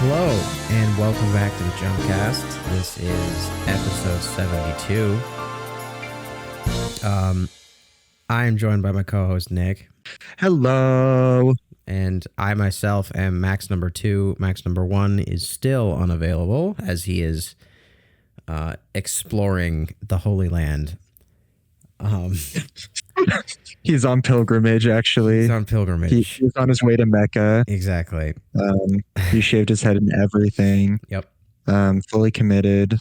Hello, and welcome back to the Jumpcast. This is episode 72. I am joined by my co-host, Nick. Hello. And I myself am Max number 2. Max number 1 is still unavailable as he is exploring the Holy Land. He's on pilgrimage, actually. He's on pilgrimage. He's on his way to Mecca. Exactly. He shaved his head and everything. Yep. Fully committed.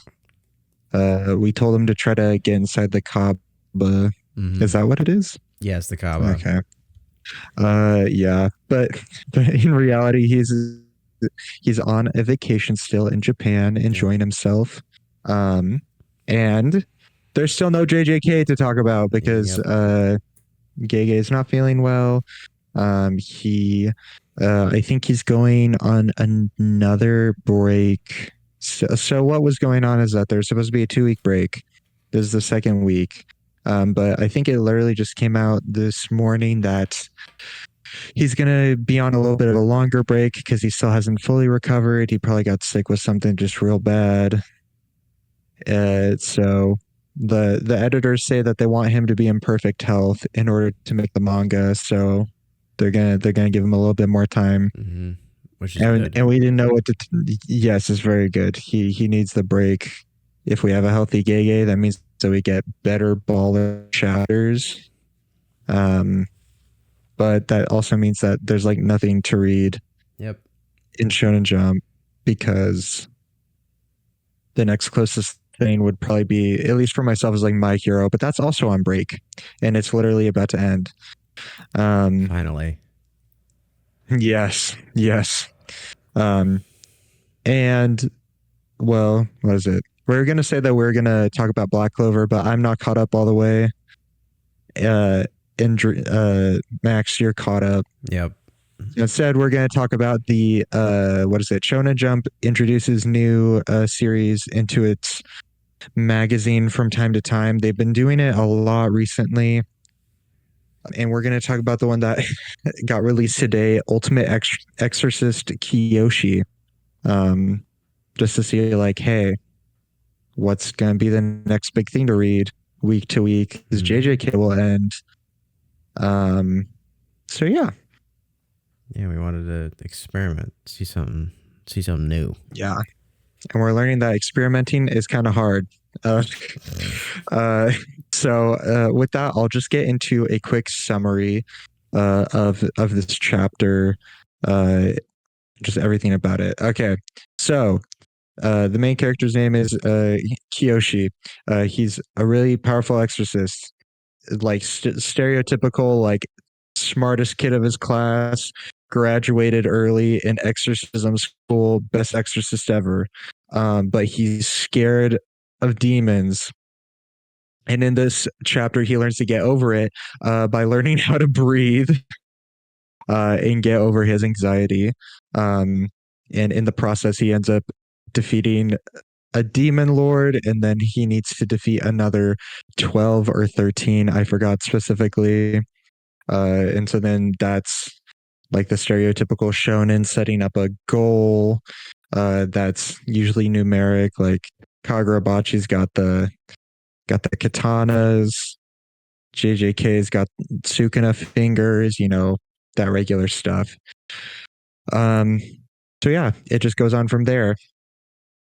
We told him to try to get inside the Kaaba. Mm-hmm. Is that what it is? Yes, the Kaaba. Okay. Yeah, but in reality, he's on a vacation still in Japan, enjoying himself. And there's still no JJK to talk about because Gege is not feeling well. I think he's going on another break. So what was going on is that there's supposed to be a 2-week break. This is the second week. But I think it literally just came out this morning that he's going to be on a little bit of a longer break because he still hasn't fully recovered. He probably got sick with something just real bad. So the editors say that they want him to be in perfect health in order to make the manga. So they're gonna give him a little bit more time. Mm-hmm. Which is good. And we didn't know what to. Yes, it's very good. He needs the break. If we have a healthy Gege, that means that we get better baller chapters. But that also means that there's like nothing to read. Yep. In Shonen Jump because the next closest thing would probably be, at least for myself, is like My Hero, but that's also on break, and it's literally about to end. Finally. Yes. And well, what is it? We're gonna say that we're gonna talk about Black Clover, but I'm not caught up all the way. Max, you're caught up. Yep. Instead, we're going to talk about the Shonen Jump introduces new series into its magazine from time to time. They've been doing it a lot recently. And we're going to talk about the one that got released today, Ultimate Exorcist Kiyoshi. Just to see like, hey, what's going to be the next big thing to read week to week? Because JJK will end. So yeah. Yeah, we wanted to experiment, see something new. Yeah. And we're learning that experimenting is kind of hard. So with that, I'll just get into a quick summary of this chapter, just everything about it. Okay. So the main character's name is Kiyoshi. He's a really powerful exorcist, like stereotypical, like smartest kid of his class, graduated early in exorcism school, best exorcist ever. But he's scared of demons. And in this chapter, he learns to get over it by learning how to breathe and get over his anxiety. And in the process, he ends up defeating a demon lord, and then he needs to defeat another 12 or 13. I forgot specifically. And so then that's like the stereotypical shonen setting up a goal that's usually numeric. Like Kagurabachi's got the katanas, JJK's got Sukuna fingers, that regular stuff. So yeah, it just goes on from there.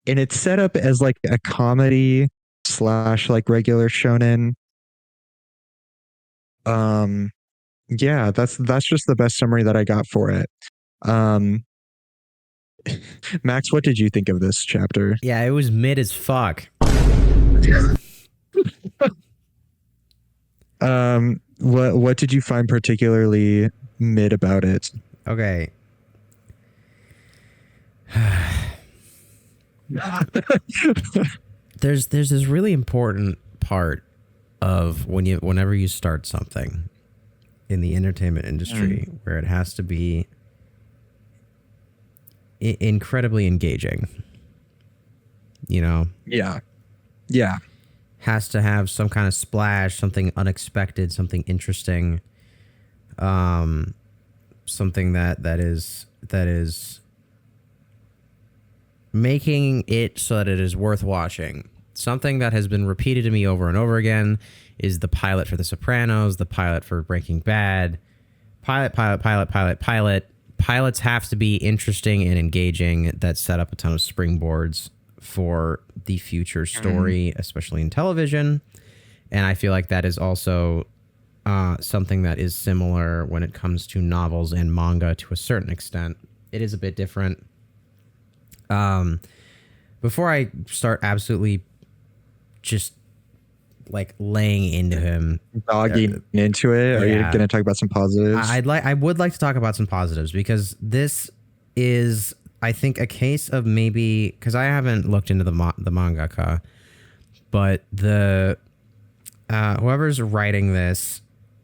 And it's set up as like a comedy / like regular shonen. Yeah, that's just the best summary that I got for it. Max, what did you think of this chapter? Yeah, it was mid as fuck. What did you find particularly mid about it? Okay. There's this really important part of whenever you start something in the entertainment industry where it has to be incredibly engaging. Yeah. Has to have some kind of splash, something unexpected, something interesting, something that is making it so that it is worth watching. Something that has been repeated to me over and over again is the pilot for The Sopranos, the pilot for Breaking Bad. Pilot. Pilots have to be interesting and engaging that set up a ton of springboards for the future story, especially in television. And I feel like that is also something that is similar when it comes to novels and manga to a certain extent. It is a bit different. Before I start absolutely just like laying into him, dogging into it, are you yeah. going to talk about some positives? I would like to talk about some positives, because this is, I think, a case of maybe, because I haven't looked into the mangaka, but the whoever's writing this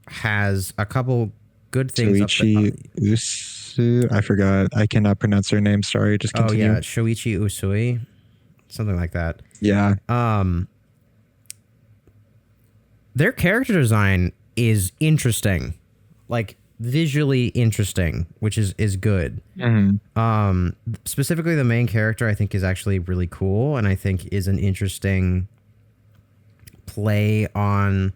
has a couple good things. Soichi Usu, I forgot. I cannot pronounce her name. Sorry. Just continue. Oh yeah, Shoichi Usui, something like that. Yeah. Their character design is interesting, like visually interesting, which is good. Specifically, the main character I think is actually really cool, and I think is an interesting play on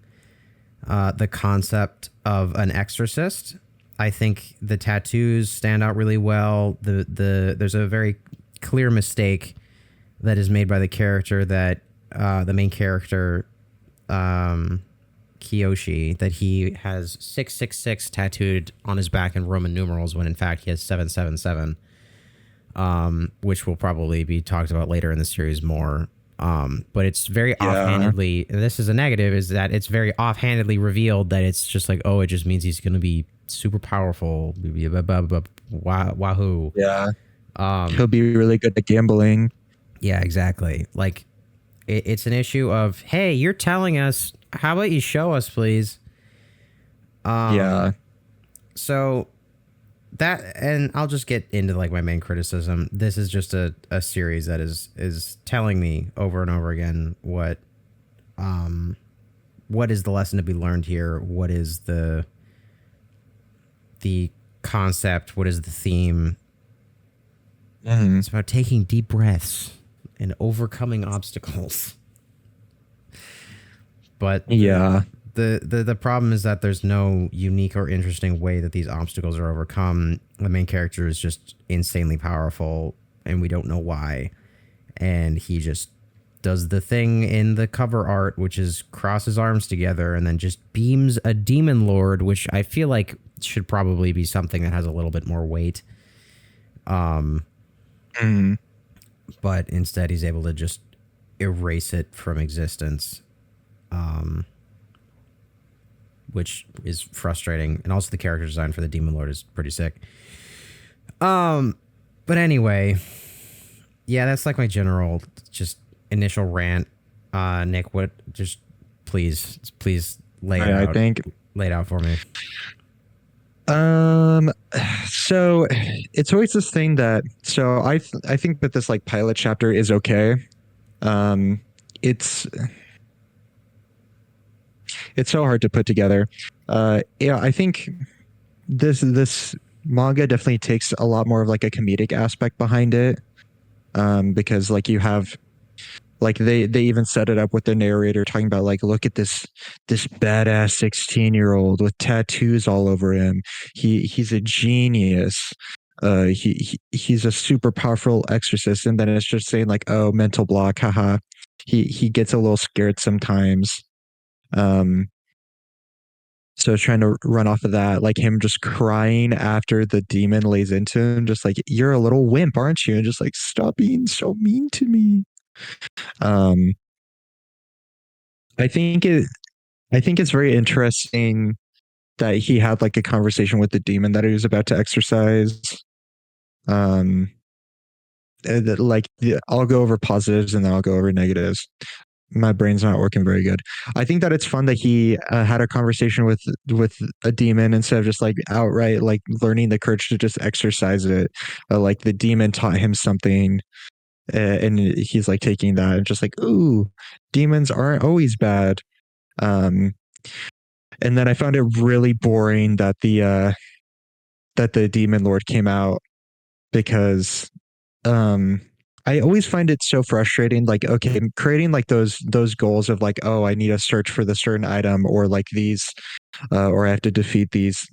the concept of an exorcist. I think the tattoos stand out really well. There's a very clear mistake that is made by the character that the main character Kiyoshi, that he has 666 tattooed on his back in Roman numerals when in fact he has 777, which will probably be talked about later in the series more. But it's very offhandedly, and this is a negative, is that it's very offhandedly revealed that it's just like, oh, it just means he's going to be super powerful. Wahoo. Yeah. He'll be really good at gambling. Yeah, exactly. Like, it's an issue of, hey, you're telling us, how about you show us, please? Yeah. So that, and I'll just get into like my main criticism. This is just a series that is telling me over and over again what is the lesson to be learned here? What is the concept? What is the theme? It's about taking deep breaths and overcoming obstacles. But the problem is that there's no unique or interesting way that these obstacles are overcome. The main character is just insanely powerful, and we don't know why. And he just does the thing in the cover art, which is cross his arms together and then just beams a demon lord, which I feel like should probably be something that has a little bit more weight. But instead he's able to just erase it from existence. Which is frustrating. And also the character design for the Demon Lord is pretty sick. But anyway, yeah, that's like my general just initial rant. Nick, what, just please lay it out. I think lay it out for me. So it's always this thing that, so I think that this like pilot chapter is okay. It's so hard to put together. Yeah, I think this manga definitely takes a lot more of like a comedic aspect behind it. Because like you have, like they even set it up with the narrator talking about like, look at this badass 16-year-old with tattoos all over him. He's a genius. He's a super powerful exorcist, and then it's just saying like, oh, mental block, haha. He gets a little scared sometimes. So trying to run off of that, like him just crying after the demon lays into him, just like, you're a little wimp, aren't you? And just like, stop being so mean to me. I think it's very interesting that he had like a conversation with the demon that he was about to exercise. Like I'll go over positives and then I'll go over negatives. My brain's not working very good. I think that it's fun that he had a conversation with a demon instead of just like outright like learning the courage to just exercise it. Like the demon taught him something, and he's like taking that and just like, ooh, demons aren't always bad. And then I found it really boring that the demon lord came out, because I always find it so frustrating. Like, okay, creating like those goals of like, oh, I need to search for the certain item, or like these, or I have to defeat these,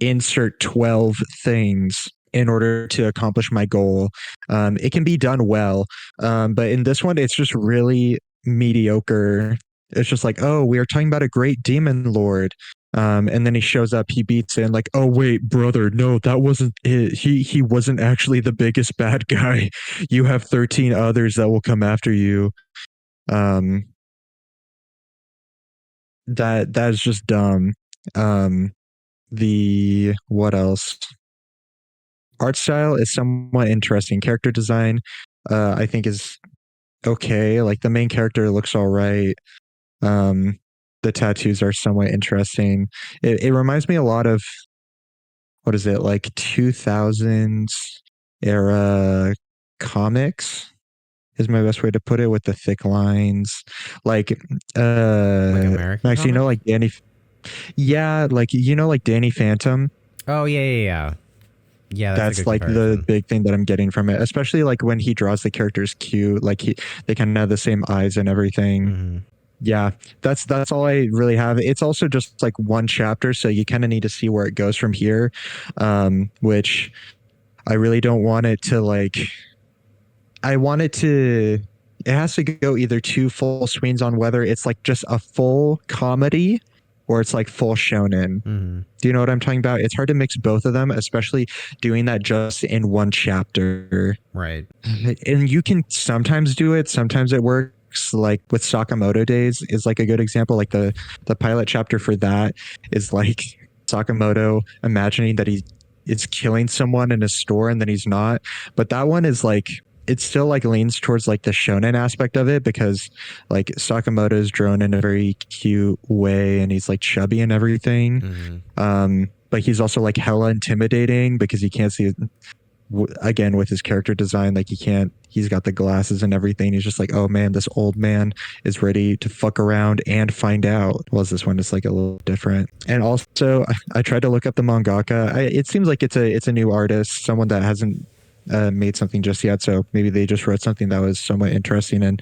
insert 12 things in order to accomplish my goal. It can be done well, but in this one, it's just really mediocre. It's just like, oh, we are talking about a great demon lord. And then he shows up, he beats in like, oh wait, brother, no, that wasn't it. He wasn't actually the biggest bad guy. You have 13 others that will come after you. Um, that is just dumb. Um, the what else? Art style is somewhat interesting. Character design, I think is okay. Like the main character looks all right. Um, the tattoos are somewhat interesting. It reminds me a lot of what is it, like 2000s era comics is my best way to put it, with the thick lines. Like Like American Max, comics? like Danny, yeah, like like Danny Phantom. Oh yeah, yeah, yeah. Yeah, that's a That's good like the comparison. big thing that I'm getting from it, especially like when he draws the characters cute, like they kind of have the same eyes and everything. Mm-hmm. Yeah, that's all I really have. It's also just like one chapter, so you kind of need to see where it goes from here, which I really don't want it to like. I want it to. It has to go either two full swings on whether it's like just a full comedy or it's like full shonen. Mm-hmm. Do you know what I'm talking about? It's hard to mix both of them, especially doing that just in one chapter. Right. And you can sometimes do it, sometimes it works. Like with Sakamoto Days is like a good example. Like the pilot chapter for that is like Sakamoto imagining that he is killing someone in a store and then he's not. But that one is like, it still like leans towards like the shonen aspect of it, because like Sakamoto is drawn in a very cute way and he's like chubby and everything. Mm-hmm. But he's also like hella intimidating because you can't see, again, with his character design, like he's got the glasses and everything. He's just like, oh man, this old man is ready to fuck around and find out. Well, this one is like a little different. And also I tried to look up the mangaka. It seems like it's a new artist, someone that hasn't made something just yet, so maybe they just wrote something that was somewhat interesting, and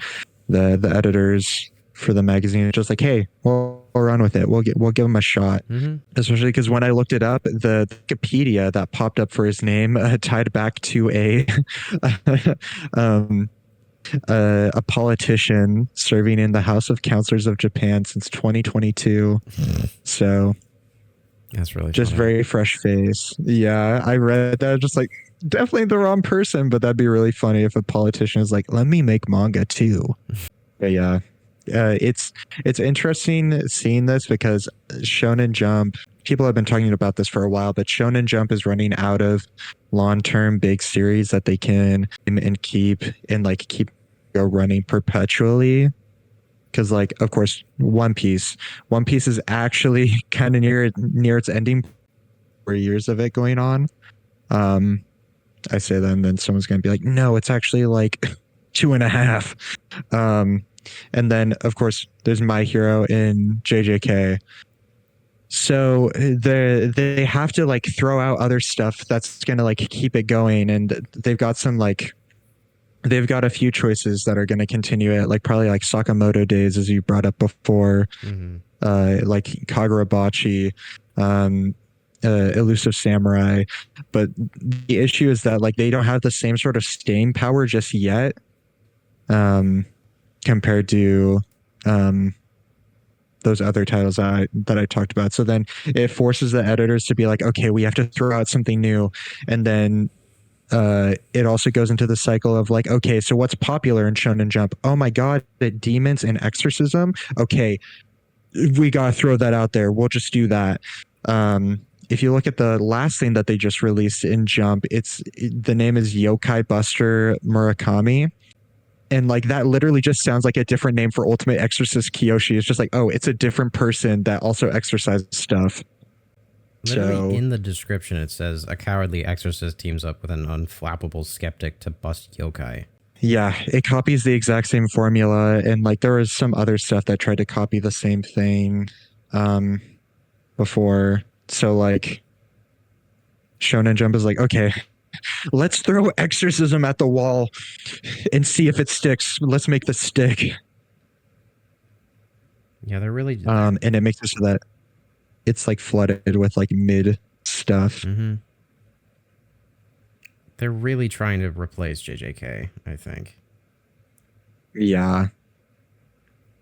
the editors for the magazine are just like, hey, we'll run with it, we'll give him a shot. Mm-hmm. Especially because when I looked it up, the Wikipedia that popped up for his name tied back to um, a politician serving in the House of Counselors of Japan since 2022. So That's really just funny. very fresh face. Yeah, I read that, just like, definitely the wrong person, but that'd be really funny if a politician is like, let me make manga too. But yeah, it's interesting seeing this because Shonen Jump, people have been talking about this for a while, but Shonen Jump is running out of long-term big series that they can and keep and like keep go running perpetually. Because like, of course, One Piece is actually kind of near its ending. 4 years of it going on. Um, I say that, and then someone's gonna be like, no, it's actually like 2.5. Um, and then of course there's My Hero in JJK. So they have to like throw out other stuff that's gonna like keep it going, and they've got a few choices that are gonna continue it, like probably like Sakamoto Days, as you brought up before, Mm-hmm. like Kagurabachi, um, Elusive Samurai. But the issue is that like they don't have the same sort of staying power just yet, um, compared to um, those other titles that I talked about. So then it forces the editors to be like, okay, we have to throw out something new, and then it also goes into the cycle of like, okay, so what's popular in Shonen Jump? Oh my god, the demons and exorcism. Okay, we gotta throw that out there. We'll just do that. If you look at the last thing that they just released in Jump, the name is Yokai Buster Murakami. And like that literally just sounds like a different name for Ultimate Exorcist Kiyoshi. It's just like, oh, it's a different person that also exercises stuff. Literally So in the description, it says a cowardly exorcist teams up with an unflappable skeptic to bust yokai. yeah, it copies the exact same formula. And like there was some other stuff that tried to copy the same thing before. So like Shonen Jump is like, okay, let's throw exorcism at the wall and see if it sticks. Let's make this stick. Yeah, they're really. And it makes it so that it's like flooded with like mid stuff. Mm-hmm. They're really trying to replace JJK, I think. Yeah.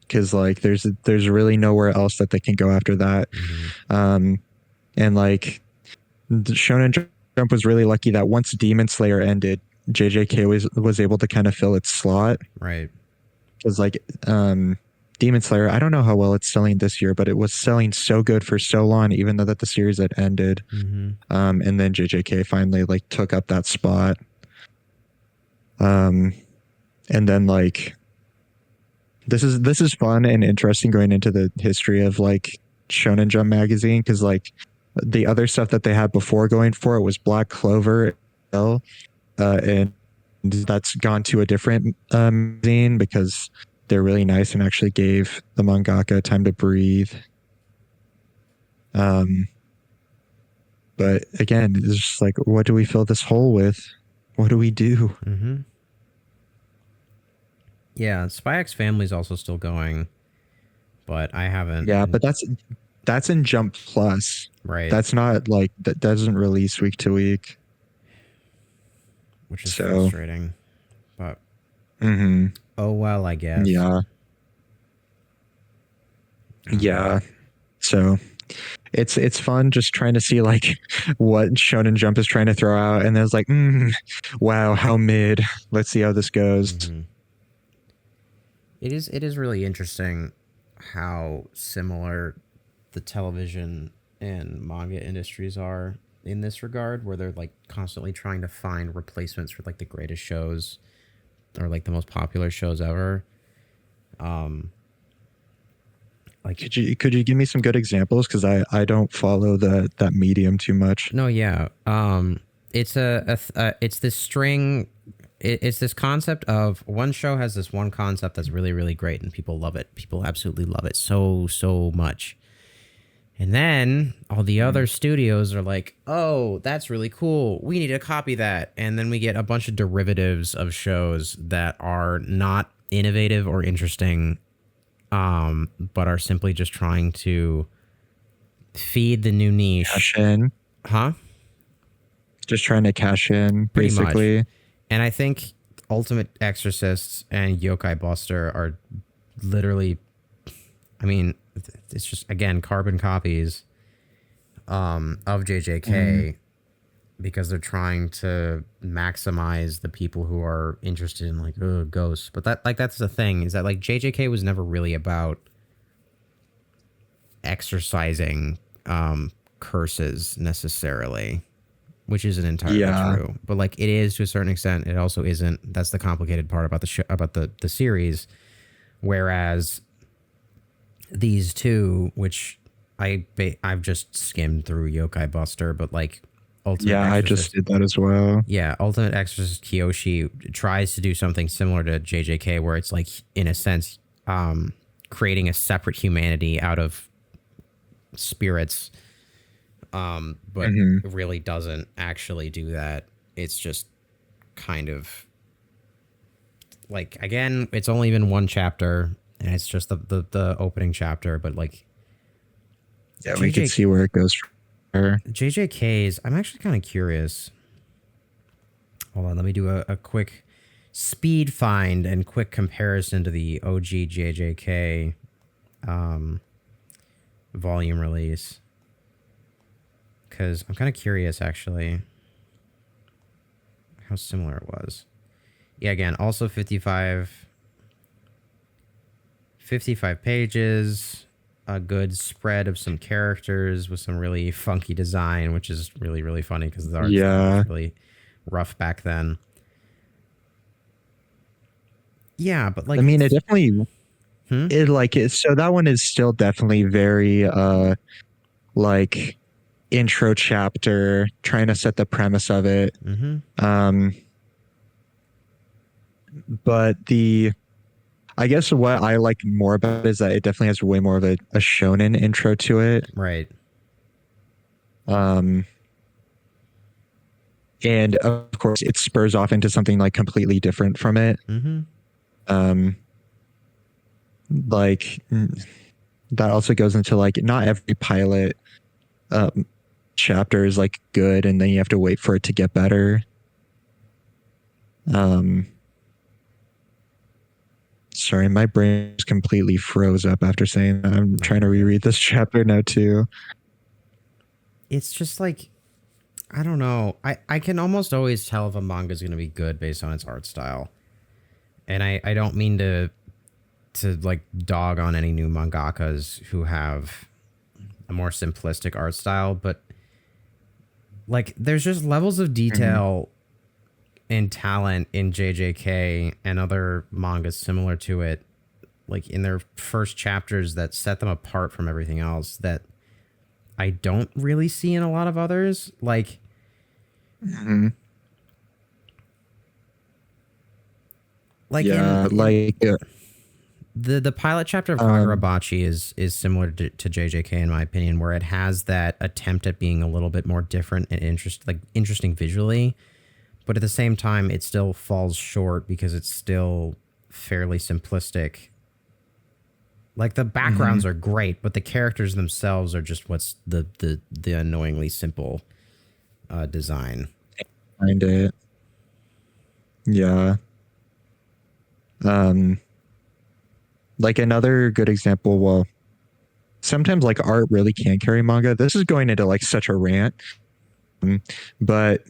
Because like there's really nowhere else that they can go after that. Mm-hmm. And like the Shonen Jump was really lucky that once Demon Slayer ended, JJK was able to kind of fill its slot. Right. Because like Demon Slayer, I don't know how well it's selling this year, but it was selling so good for so long, even though that the series had ended. Mm-hmm. And then JJK finally like took up that spot. And then like this is fun and interesting going into the history of like Shonen Jump magazine, because like the other stuff that they had before going for it was Black Clover, and that's gone to a different magazine because they're really nice and actually gave the mangaka time to breathe. But again, it's just like, what do we fill this hole with? What do we do? Mm-hmm. Yeah, Spy X Family's also still going, but I haven't. Yeah, but that's in Jump Plus. Right. That's not like that doesn't release week to week, which is frustrating. But oh well, I guess. Yeah. Yeah. So it's fun just trying to see like what Shonen Jump is trying to throw out, and then it's like, wow, how mid. Let's see how this goes. Mm-hmm. It is really interesting how similar the television and manga industries are in this regard, where they're like constantly trying to find replacements for like the greatest shows or like the most popular shows ever. Like could you give me some good examples, because I don't follow that medium too much. No, yeah. It's it's this string. It's this concept of one show has this one concept that's really, really great and people love it. People absolutely love it so much. And then all the other studios are like, oh, that's really cool. We need to copy that. And then we get a bunch of derivatives of shows that are not innovative or interesting, but are simply just trying to feed the new niche. Cash in. Huh? Just trying to cash in, Pretty basically. Much. And I think Ultimate Exorcists and Yokai Buster are literally, I mean, it's just, again, carbon copies of JJK because they're trying to maximize the people who are interested in like ghosts. But that's the thing, is that like JJK was never really about exorcising curses necessarily, which isn't entirely true. But like it is to a certain extent. It also isn't. That's the complicated part about the series. Whereas these two, which I've just skimmed through Yokai Buster, but like Ultimate Exorcist, I just did that as well. Yeah, Ultimate Exorcist Kiyoshi tries to do something similar to JJK, where it's like, in a sense, creating a separate humanity out of spirits, but really doesn't actually do that. It's just kind of like, again, it's only been one chapter, and it's just the opening chapter, but like, yeah, we can see where it goes from her. JJK's, I'm actually kind of curious. Hold on, let me do a quick speed find and quick comparison to the OG JJK volume release, because I'm kind of curious actually how similar it was. Yeah, again, also 55 pages, a good spread of some characters with some really funky design, which is really, really funny because the art was really rough back then. Yeah, but like, I mean, it definitely so that one is still definitely very like intro chapter, trying to set the premise of it. But I guess what I like more about it is that it definitely has way more of a shonen intro to it. Right. and of course it spurs off into something like completely different from it. Mm-hmm. Like that also goes into like not every pilot chapter is like good, and then you have to wait for it to get better. Sorry, my brain just completely froze up after saying that. I'm trying to reread this chapter now too. It's just like, I don't know. I can almost always tell if a manga is going to be good based on its art style. And I don't mean to like dog on any new mangakas who have a more simplistic art style, but like there's just levels of detail and talent in JJK and other mangas similar to it, like in their first chapters, that set them apart from everything else that I don't really see in a lot of others. Like, like the pilot chapter of Kagurabachi is similar to JJK in my opinion, where it has that attempt at being a little bit more different and interesting visually, but at the same time it still falls short because it's still fairly simplistic. Like the backgrounds are great, but the characters themselves are just what's the annoyingly simple design. Find it. Yeah. Like another good example, well, sometimes like art really can carry manga. This is going into like such a rant. But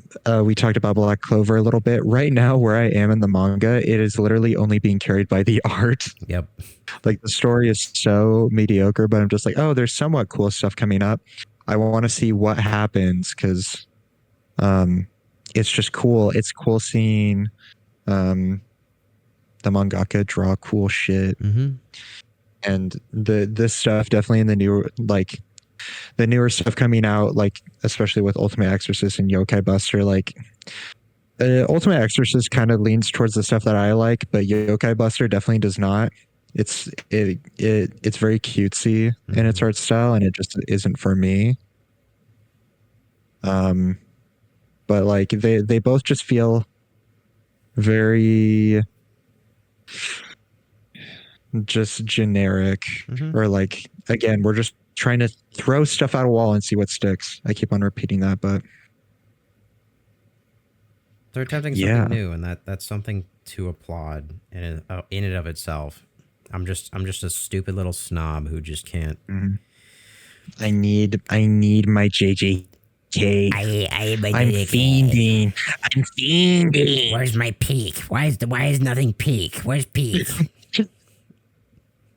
we talked about Black Clover a little bit. Right now, where I am in the manga, it is literally only being carried by the art. Yep. Like the story is so mediocre, but I'm just like, oh, there's somewhat cool stuff coming up. I want to see what happens because it's just cool. It's cool seeing the mangaka draw cool shit. And this stuff definitely in the newer stuff coming out, like especially with Ultimate Exorcist and Yokai Buster, like Ultimate Exorcist kind of leans towards the stuff that I like, but Yokai Buster definitely does not. It's very cutesy in its art style, and it just isn't for me. But like they both just feel very just generic, or like, again, we're just trying to throw stuff at a wall and see what sticks. I keep on repeating that, but they're attempting something new, and that's something to applaud in and of itself. I'm just a stupid little snob who just can't. I need my JJK. I'm fiending. I'm fiending. Where's my peak? Why is nothing peak? Where's peak?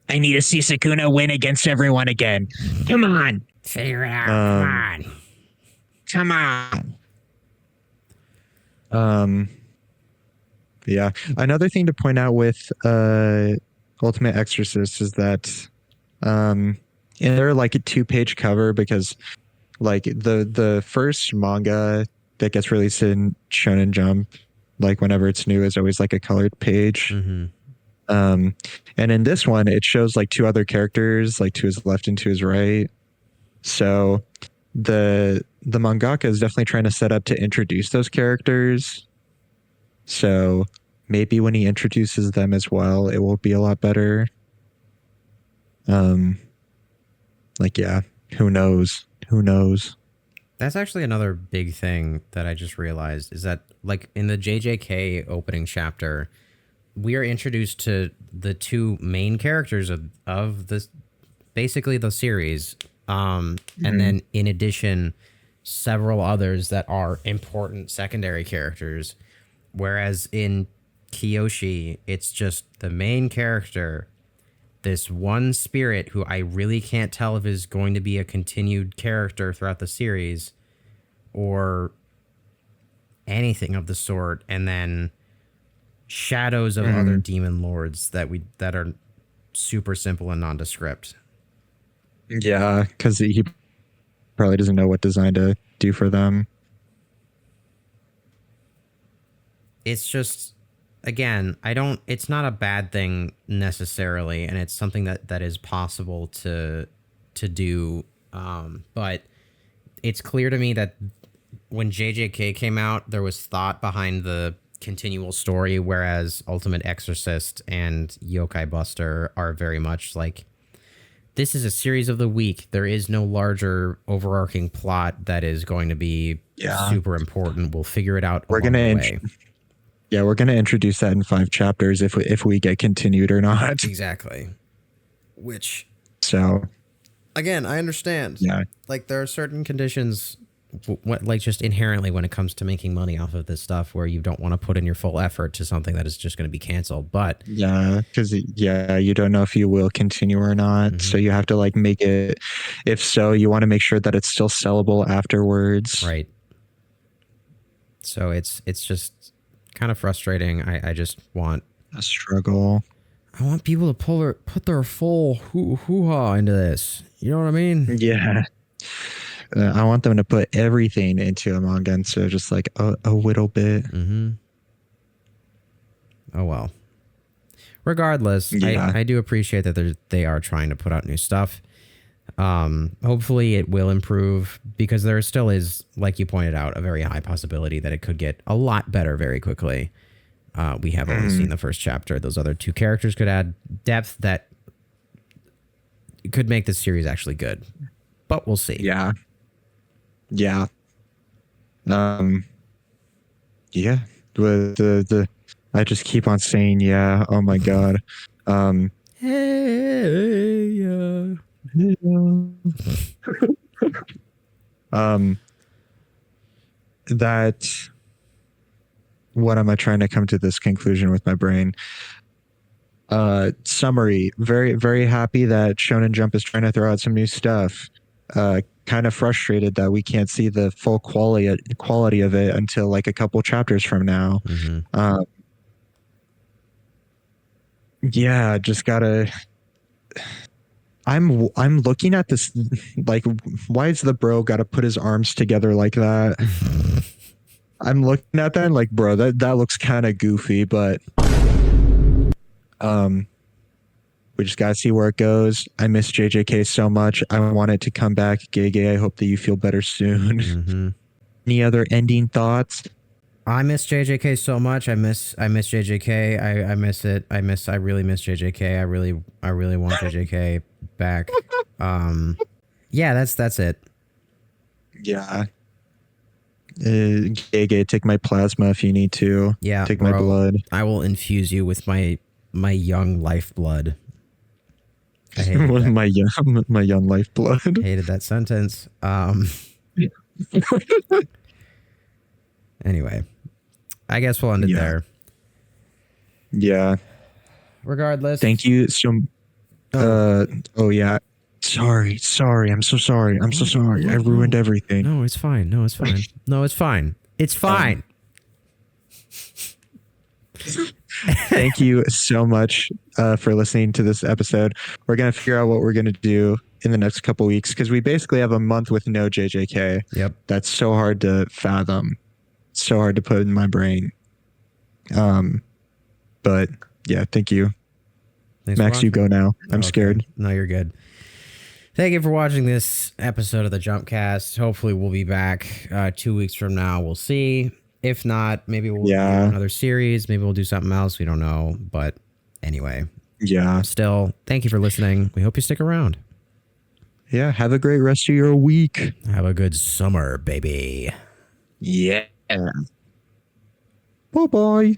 I need to see Sukuna win against everyone again. Come on. Figure it out. Come on. Yeah. Another thing to point out with Ultimate Exorcist is that and they're like a 2-page cover, because like the first manga that gets released in Shonen Jump, like whenever it's new, is always like a colored page. And in this one, it shows like 2 other characters, like to his left and to his right. So the mangaka is definitely trying to set up to introduce those characters. So maybe when he introduces them as well, it will be a lot better. Like, yeah, who knows? Who knows? That's actually another big thing that I just realized, is that like in the JJK opening chapter, we are introduced to the 2 main characters of this, basically the series. And then in addition, several others that are important secondary characters. Whereas in Kiyoshi, it's just the main character, this one spirit who I really can't tell if is going to be a continued character throughout the series or anything of the sort, and then shadows of other demon lords that are super simple and nondescript. Yeah, because he probably doesn't know what design to do for them. It's just, again, it's not a bad thing necessarily, and it's something that is possible to do. But it's clear to me that when JJK came out, there was thought behind the continual story, whereas Ultimate Exorcist and Yokai Buster are very much like, this is a series of the week. There is no larger overarching plot that is going to be super important. We'll figure it out along the way. Yeah, we're gonna introduce that in 5 chapters if we get continued or not. Exactly. Which, so again, I understand. Yeah, like there are certain conditions, like just inherently when it comes to making money off of this stuff, where you don't want to put in your full effort to something that is just going to be canceled. But yeah, because you don't know if you will continue or not. So you have to like make it. If so, you want to make sure that it's still sellable afterwards. Right. So it's just kind of frustrating. I just want a struggle. I want people to put their full hoo-ha into this. You know what I mean? Yeah. I want them to put everything into a manga instead of just like a little bit. Oh, well. Regardless, I do appreciate that they are trying to put out new stuff. Hopefully it will improve, because there still is, like you pointed out, a very high possibility that it could get a lot better very quickly. We have only seen the first chapter. Those other 2 characters could add depth that could make this series actually good, but we'll see. Yeah. Yeah. Yeah. The I just keep on saying yeah. Oh my god. Hey, yeah. That, what am I trying to come to this conclusion with my brain? Summary, very, very happy that Shonen Jump is trying to throw out some new stuff. Kind of frustrated that we can't see the full quality of it until like a couple chapters from now. Yeah, just gotta. I'm looking at this like, why is the bro gotta put his arms together like that? I'm looking at that and like, bro, that looks kind of goofy, but we just gotta see where it goes. I miss JJK so much. I want it to come back. Gege, I hope that you feel better soon. Any other ending thoughts? I miss JJK so much. I miss JJK. I miss it. I really miss JJK. I really want JJK back. Yeah, that's it. Yeah. Gege, take my plasma if you need to. Yeah, take my blood. I will infuse you with my young lifeblood. I hated that. my young lifeblood. Hated that sentence. Anyway, I guess we'll end it there. Yeah. Regardless. Thank you so. Oh yeah. Sorry. I'm so sorry. I ruined everything. No, it's fine. No, it's fine. No, it's fine. It's fine. Thank you so much for listening to this episode. We're going to figure out what we're going to do in the next couple weeks, because we basically have a month with no JJK. Yep. That's so hard to fathom. So hard to put in my brain. But yeah, thank you. Thanks Max, you go now. I'm scared. No, you're good. Thank you for watching this episode of the Jumpcast. Hopefully we'll be back 2 weeks from now. We'll see. If not, maybe we'll do another series. Maybe we'll do something else. We don't know. But anyway. Yeah. Still, thank you for listening. We hope you stick around. Yeah. Have a great rest of your week. Have a good summer, baby. Yeah. Bye-bye.